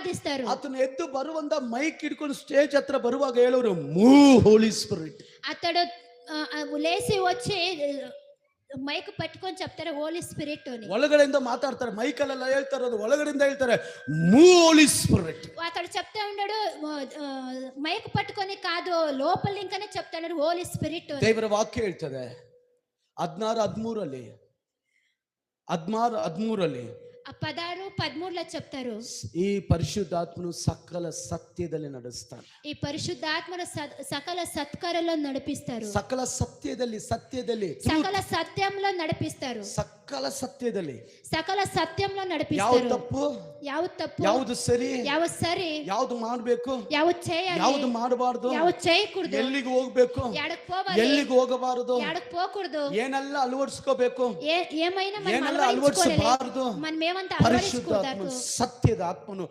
ఆరాధిస్తారు. అతను ఎత్తు బరువంద మైక్ ಹಿಡ್ಕೊಂಡು స్టేజ్ హత్ర బరుವಾಗ ಹೇಳೋರು ಮೂವ್ ಹೋಲಿ ಸ್ಪಿರಿಟ್. అతడు లేసి వచ్చి మైక్ పట్టుకొని చెప్తారు హోలీ స్పిరిట్ అని. ಒಳಗಡೆಯಿಂದ ಮಾತಾಡ್ತಾರೆ, ಮೈಕಲ್ಲೆಲ್ಲ ಹೇಳ್ತಾರೆ, ಅದು ಒಳಗಡೆಯಿಂದ ಹೇಳ್ತಾರೆ ಮೂವ್ ಹೋಲಿ ಸ್ಪಿರಿಟ್. అతడు చెప్తా ఉన్నాడు మైక్ పట్టుకొని కాదు, లోపల ఇంకానే చెప్తాడు హోలీ స్పిరిట్. ದೇವರ ವಾಕ್ಯ ಹೇಳ್ತದೆ 16:13 16:13 16-13 చెప్తారు, ఈ పరిశుద్ధాత్మను సకల సత్యದಲ್ಲಿ ನಡೆಸ್ತಾನೆ. ఈ పరిశుద్ధాత్మను సకల సత్కారంలో నడిపిస్తారు. సకల సత్యದಲ್ಲಿ సకల సత్యంలో నడిపిస్తారు. సకల సత్యದಲ್ಲಿ సకల సత్యంలో ಯಾವುದು నడిపిస్తారు. ತಪ್ಪು, యాವುದು తప్పు, ಯಾವುದು ಸರಿ, యాವುದು సరి, ಯಾವುದು ಮಾಡಬೇಕು, యాವುದು చేయాలి, ಯಾವುದು ಮಾಡಬಾರದು, యాವುದು చేయకూడదు, ಎಲ್ಲಿಗೆ ಹೋಗ್ಬೇಕು, ఎక్కడికి పోవాలి, ಎಲ್ಲಿಗೆ ಹೋಗಬಾರದು, ఎక్కడికి పోకూడదు, ಏನೆಲ್ಲ ಅಳವಡಿಸ್ಕೋಬೇಕು, ఏమైనా మనం ಏನೆಲ್ಲ అలవరించుకోలేదు, ಅಳವಡಿಸಬಾರದು. మనం ఏమంతా ಪರಿಶುದ್ಧಾತ್ಮ అలవరించుకోదాకు. ಸತ್ಯದ ಆತ್ಮನು